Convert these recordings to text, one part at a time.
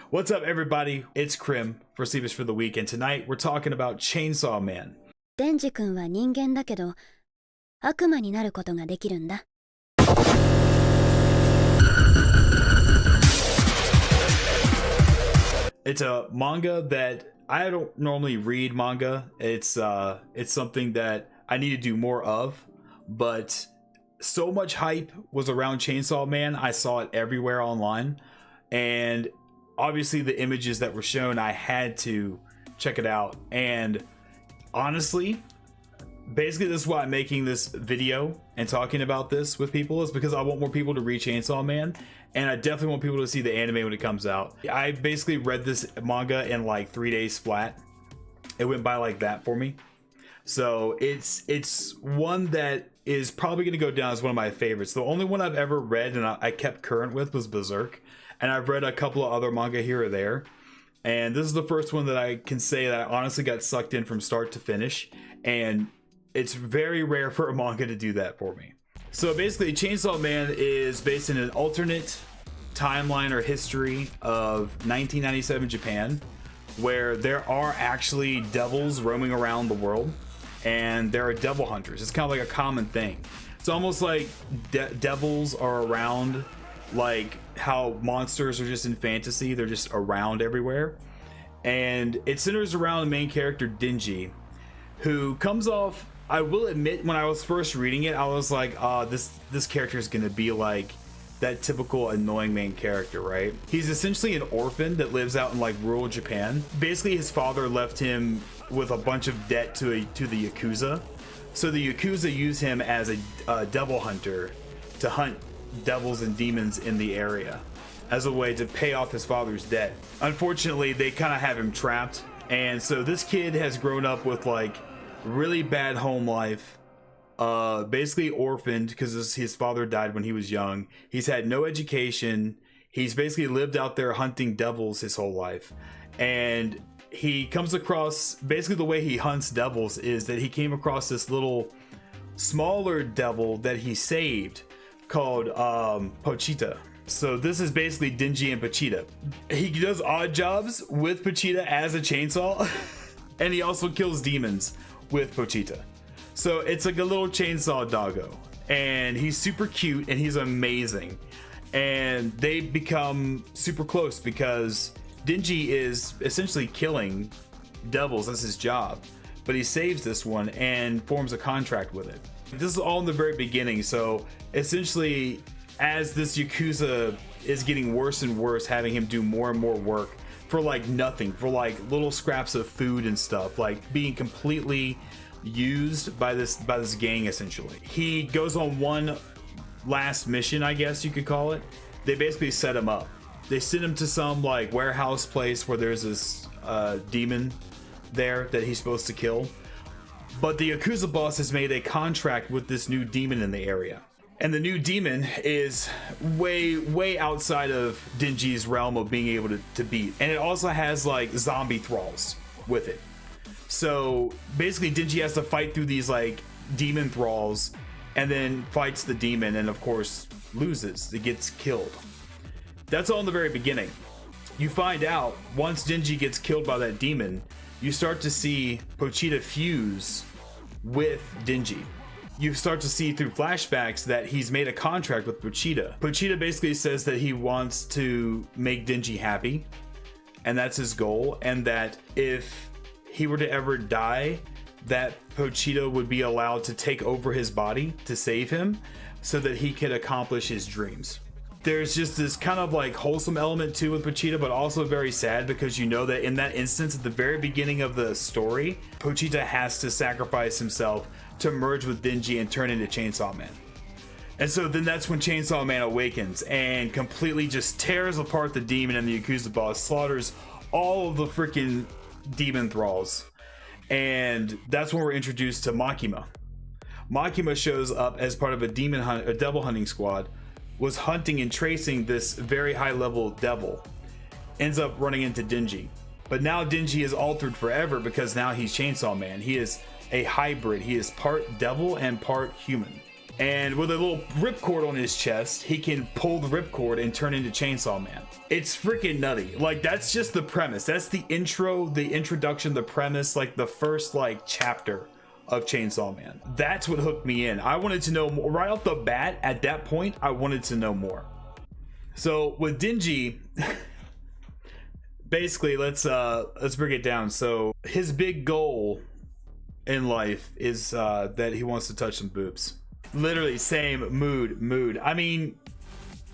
What's up, everybody? It's Krim for Sleepers for the Week, and tonight we're talking about Chainsaw Man. デンジ君は人間だけど、悪魔になることができるんだ。It's a manga that I don't normally read manga. It's something that I need to do more of, but so much hype was around Chainsaw Man. I saw it everywhere online, and obviously the images that were shown, I had to check it out. And honestly, basically this is why I'm making this video and talking about this with people, is because I want more people to read Chainsaw Man, and I definitely want people to see the anime when it comes out. I basically read this manga in like 3 days flat. It went by like that for me. So it's one that is probably going to go down as one of my favorites. The only one I've ever read and I kept current with was Berserk, and I've read a couple of other manga here or there, and this is the first one that I can say that I honestly got sucked in from start to finish, and it's very rare for a manga to do that for me. So basically, Chainsaw Man is based in an alternate timeline or history of 1997 Japan, where there are actually devils roaming around the world, and there are devil hunters. It's kind of like a common thing. It's almost like devils are around, like how monsters are just in fantasy. They're just around everywhere. And it centers around the main character, Denji, who comes off, I will admit, when I was first reading it, I was like, this character is going to be like that typical annoying main character, right? He's essentially an orphan that lives out in like rural Japan. Basically, his father left him with a bunch of debt to the Yakuza. So the Yakuza use him as a devil hunter to hunt devils and demons in the area as a way to pay off his father's debt. Unfortunately, they kind of have him trapped, and so this kid has grown up with like really bad home life, basically orphaned because his father died when he was young. He's had no education. He's basically lived out there hunting devils his whole life, and he comes across, basically the way he hunts devils is that he came across this little smaller devil that he saved called Pochita. So this is basically Denji and Pochita. He does odd jobs with Pochita as a chainsaw and he also kills demons with Pochita. So it's like a little chainsaw doggo, and he's super cute and he's amazing, and they become super close because Denji is essentially killing devils as his job, but he saves this one and forms a contract with it. This is all in the very beginning, so essentially as this Yakuza is getting worse and worse, having him do more and more work for like nothing, for like little scraps of food and stuff, like being completely used by this gang essentially. He goes on one last mission, I guess you could call it. They basically set him up. They send him to some like warehouse place where there's this demon there that he's supposed to kill. But the Yakuza boss has made a contract with this new demon in the area. And the new demon is way outside of Denji's realm of being able to beat. And it also has like zombie thralls with it. So basically Denji has to fight through these like demon thralls and then fights the demon and of course loses. It gets killed. That's all in the very beginning. You find out once Denji gets killed by that demon, you start to see Pochita fuse with Denji. You start to see through flashbacks that he's made a contract with Pochita. Pochita basically says that he wants to make Denji happy, and that's his goal, and that if he were to ever die, that Pochita would be allowed to take over his body to save him so that he could accomplish his dreams. There's just this kind of like wholesome element too with Pochita, but also very sad because you know that in that instance at the very beginning of the story, Pochita has to sacrifice himself to merge with Denji and turn into Chainsaw Man. And so then that's when Chainsaw Man awakens and completely just tears apart the demon and the Yakuza boss, slaughters all of the freaking demon thralls. And that's when we're introduced to Makima. Makima shows up as part of a devil hunting squad, was hunting and tracing this very high level devil, ends up running into Denji. But now Denji is altered forever because now he's Chainsaw Man. He is a hybrid. He is part devil and part human. And with a little ripcord on his chest, he can pull the ripcord and turn into Chainsaw Man. It's freaking nutty. Like, that's just the premise. That's the intro, the introduction, the premise, like the first like chapter of Chainsaw Man. That's what hooked me in. I wanted to know more right off the bat. At that point, I wanted to know more. So with Denji, basically, let's break it down. So his big goal in life is that he wants to touch some boobs. Literally same mood. I mean,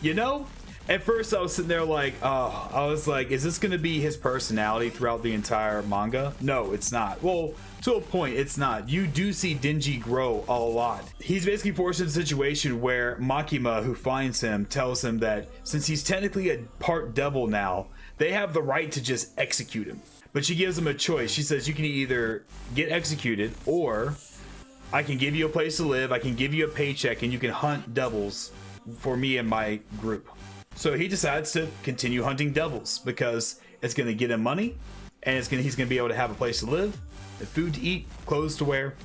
you know, at first I was sitting there like, I was like, is this gonna be his personality throughout the entire manga? No, it's not. Well, to a point, it's not. You do see Denji grow a lot. He's basically forced in a situation where Makima, who finds him, tells him that since he's technically a part devil now, they have the right to just execute him. But she gives him a choice. She says, you can either get executed, or I can give you a place to live, I can give you a paycheck, and you can hunt devils for me and my group. So he decides to continue hunting devils because it's going to get him money, and he's going to be able to have a place to live, food to eat, clothes to wear,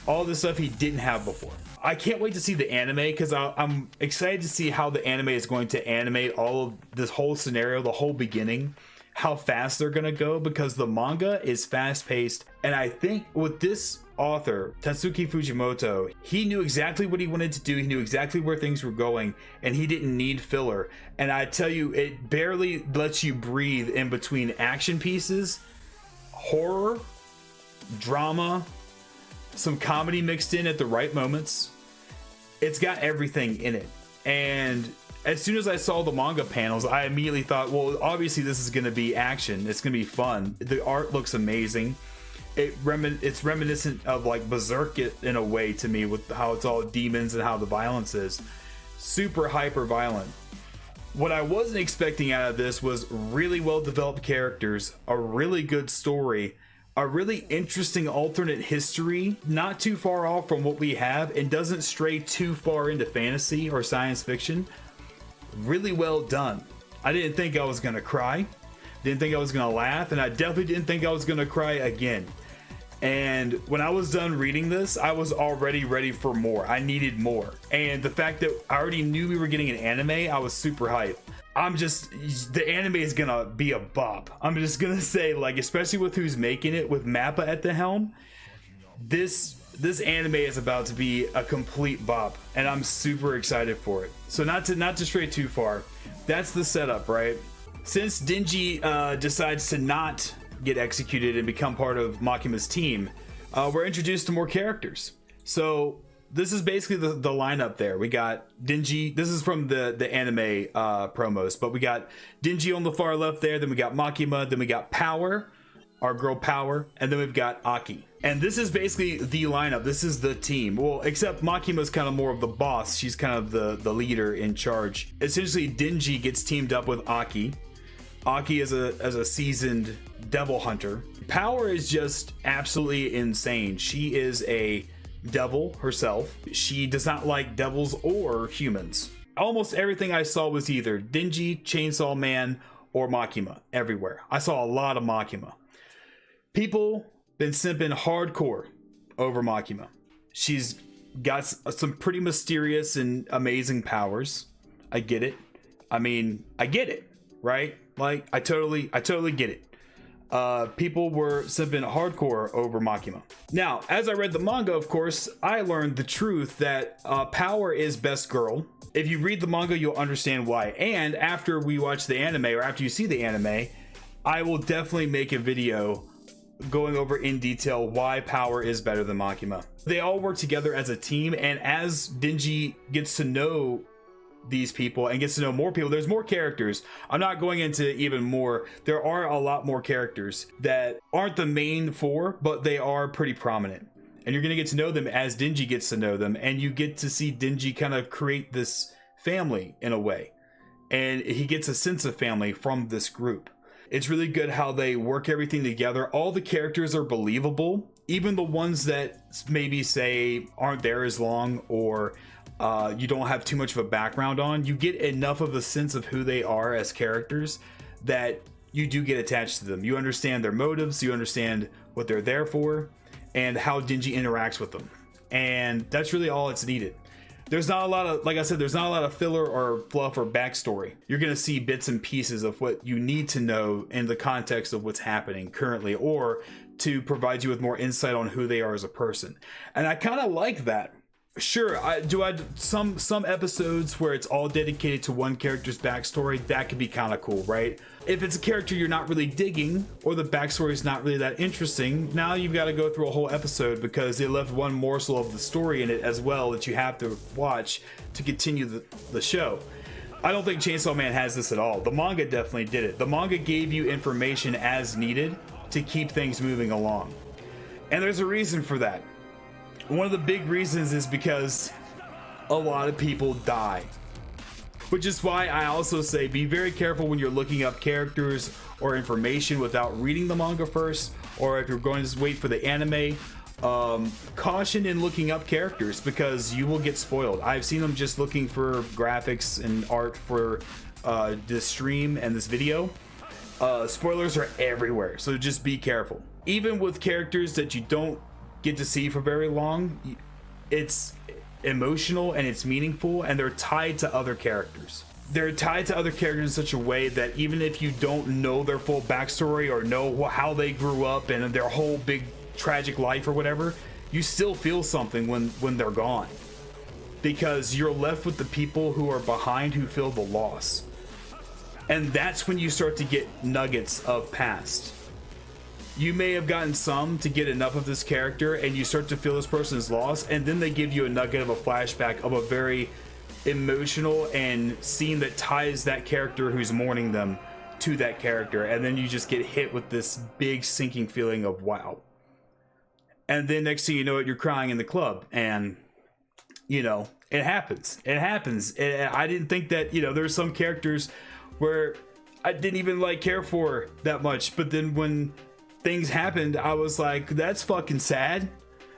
all this stuff he didn't have before. I can't wait to see the anime because I'm excited to see how the anime is going to animate all of this whole scenario, the whole beginning, how fast they're going to go, because the manga is fast paced. And I think with this author, Tatsuki Fujimoto, he knew exactly what he wanted to do. He knew exactly where things were going, and he didn't need filler. And I tell you, it barely lets you breathe in between action pieces, horror, drama, some comedy mixed in at the right moments. It's got everything in it. And as soon as I saw the manga panels, I immediately thought, well, obviously this is going to be action. It's going to be fun. The art looks amazing. It's reminiscent of like Berserk in a way to me, with how it's all demons and how the violence is super hyper violent. What I wasn't expecting out of this was really well developed characters, a really good story, a really interesting alternate history, not too far off from what we have, and doesn't stray too far into fantasy or science fiction. Really well done. I didn't think I was gonna cry, didn't think I was gonna laugh, and I definitely didn't think I was gonna cry again. And when I was done reading this, I was already ready for more. I needed more. And the fact that I already knew we were getting an anime, I was super hyped. The anime is gonna be a bop. I'm just gonna say, like, especially with who's making it, with Mappa at the helm, this anime is about to be a complete bop, and I'm super excited for it. So not to stray too far, that's the setup, right? Since Denji decides to not get executed and become part of Makima's team, we're introduced to more characters. So this is basically the lineup there. We got Denji. This is from the anime promos, but we got Denji on the far left there. Then we got Makima. Then we got Power, our girl Power, and then we've got Aki. And this is basically the lineup. This is the team. Well, except Makima's kind of more of the boss. She's kind of the leader in charge. Essentially, Denji gets teamed up with Aki. Aki is a seasoned devil hunter. Power is just absolutely insane. She is a devil herself. She does not like devils or humans. Almost everything I saw was either Denji, Chainsaw Man, or Makima. Everywhere I saw a lot of Makima. People been simping hardcore over Makima. She's got some pretty mysterious and amazing powers. I get it. I mean, I get it, right? Like, I totally get it. People were simping hardcore over Makima. Now, as I read the manga, of course, I learned the truth that Power is best girl. If you read the manga, you'll understand why. And after we watch the anime, or after you see the anime, I will definitely make a video going over in detail why Power is better than Makima. They all work together as a team, and as Denji gets to know these people and gets to know more people, there's more characters. I'm not going into even more. There are a lot more characters that aren't the main four, but they are pretty prominent, and you're going to get to know them as Denji gets to know them, and you get to see Denji kind of create this family in a way, and he gets a sense of family from this group. It's really good how they work everything together. All the characters are believable, even the ones that maybe say aren't there as long, or you don't have too much of a background on. You get enough of a sense of who they are as characters that you do get attached to them. You understand their motives, you understand what they're there for, and how Denji interacts with them. And that's really all it's needed. there's not a lot of, like I said, there's not a lot of filler or fluff or backstory. You're going to see bits and pieces of what you need to know in the context of what's happening currently, or to provide you with more insight on who they are as a person. And I kind of like that. Sure, some episodes where it's all dedicated to one character's backstory, that could be kind of cool, right? If it's a character you're not really digging, or the backstory is not really that interesting, now you've got to go through a whole episode because they left one morsel of the story in it as well that you have to watch to continue the show. I don't think Chainsaw Man has this at all. The manga definitely did it. The manga gave you information as needed to keep things moving along. And there's a reason for that. One of the big reasons is because a lot of people die. Which is why I also say be very careful when you're looking up characters or information without reading the manga first, or if you're going to just wait for the anime. Caution in looking up characters because you will get spoiled. I've seen them just looking for graphics and art for this stream and this video. Spoilers are everywhere, so just be careful. Even with characters that you don't get to see for very long, it's emotional and it's meaningful, and they're tied to other characters. They're tied to other characters in such a way that even if you don't know their full backstory or know how they grew up and their whole big tragic life or whatever, you still feel something when they're gone, because you're left with the people who are behind who feel the loss. And that's when you start to get nuggets of past. You may have gotten some to get enough of this character and you start to feel this person's loss, and then they give you a nugget of a flashback of a very emotional and scene that ties that character who's mourning them to that character, and then you just get hit with this big sinking feeling of wow. And then next thing you know it, you're crying in the club, and you know, it happens. I didn't think that, there's some characters where I didn't even care for that much, but then when things happened, I was like, that's fucking sad.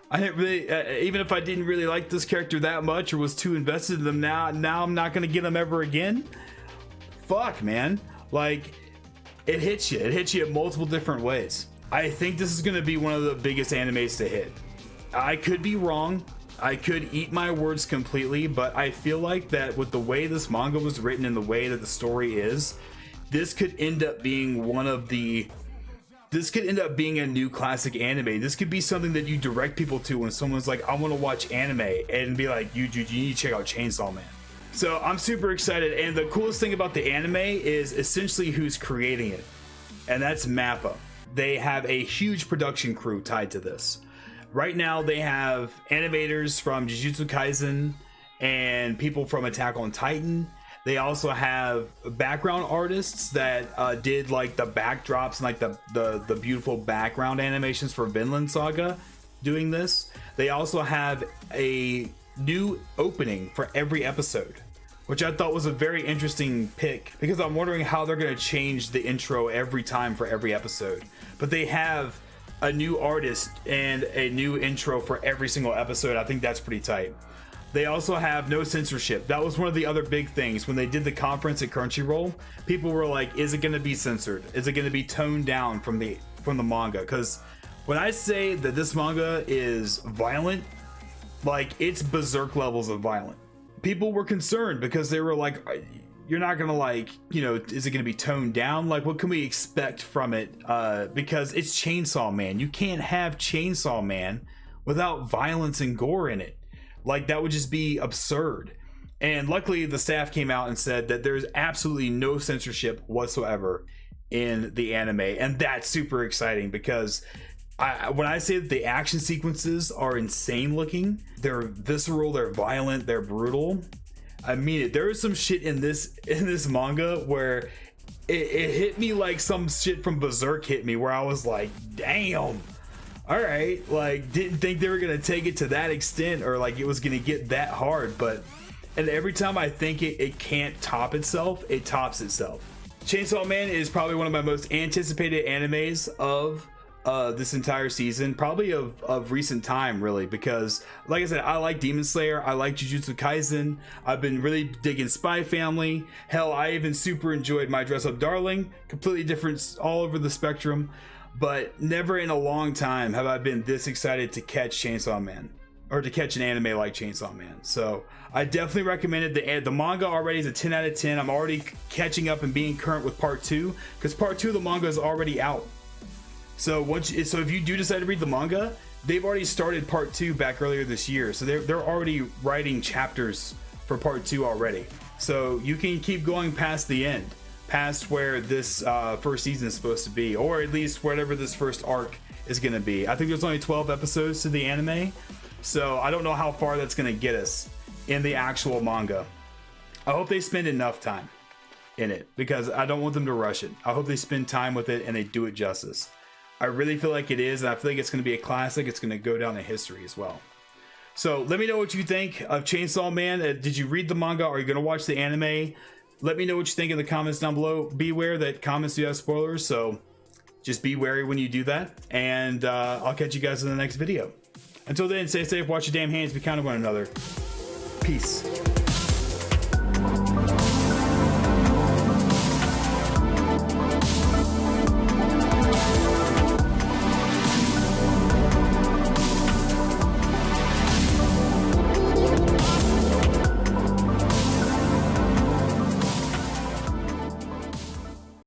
I didn't really, even if I didn't really like this character that much or was too invested in them, now I'm not gonna get them ever again. Fuck, man. It hits you in multiple different ways. I think this is gonna be one of the biggest animes to hit. I could be wrong. I could eat my words completely, but I feel like that with the way this manga was written and the way that the story is, this could end up being a new classic anime. This could be something that you direct people to when someone's like, I want to watch anime, and be like, you need to check out Chainsaw Man. So I'm super excited, and the coolest thing about the anime is essentially who's creating it, and that's Mappa. They have a huge production crew tied to this. Right now they have animators from Jujutsu Kaisen and people from Attack on Titan. They also have background artists that did the backdrops and the beautiful background animations for Vinland Saga doing this. They also have a new opening for every episode, which I thought was a very interesting pick, because I'm wondering how they're going to change the intro every time for every episode. But they have a new artist and a new intro for every single episode. I think that's pretty tight. They also have no censorship. That was one of the other big things when they did the conference at Crunchyroll. People were like, is it going to be censored? Is it going to be toned down from the manga? Because when I say that this manga is violent, it's berserk levels of violent. People were concerned because they were like, you're not gonna is it gonna be toned down? What can we expect from it? Because it's Chainsaw Man. You can't have Chainsaw Man without violence and gore in it. That would just be absurd. And luckily the staff came out and said that there's absolutely no censorship whatsoever in the anime, and that's super exciting, because when I say that the action sequences are insane looking, they're visceral, they're violent, they're brutal. I mean it. There is some shit in this manga where it hit me like some shit from Berserk hit me, where I was like, damn, all right, didn't think they were gonna take it to that extent, or it was gonna get that hard. And every time I think it can't top itself, it tops itself. Chainsaw Man is probably one of my most anticipated animes of this entire season, probably of recent time, really, because like I said, I like Demon Slayer, I like Jujutsu Kaisen, I've been really digging Spy Family, hell, I even super enjoyed My Dress Up Darling, completely different all over the spectrum, but never in a long time have I been this excited to catch Chainsaw Man. or to catch an anime like Chainsaw Man. So I definitely recommend it. The manga already is a 10 out of 10. I'm already catching up and being current with part 2 because part 2 of the manga is already out. So if you do decide to read the manga, they've already started part 2 back earlier this year. So they're already writing chapters for part 2 already. So you can keep going past the end, past where this first season is supposed to be, or at least whatever this first arc is going to be. I think there's only 12 episodes to the anime, so I don't know how far that's going to get us in the actual manga. I hope they spend enough time in it because I don't want them to rush it. I hope they spend time with it and they do it justice. I really feel like it is, and I feel like it's going to be a classic. It's going to go down in history as well. So let me know what you think of Chainsaw Man. Did you read the manga? Are you going to watch the anime? Let me know what you think in the comments down below. Be aware that comments do have spoilers, so just be wary when you do that. And I'll catch you guys in the next video. Until then, stay safe, wash your damn hands, be kind to one another. Peace.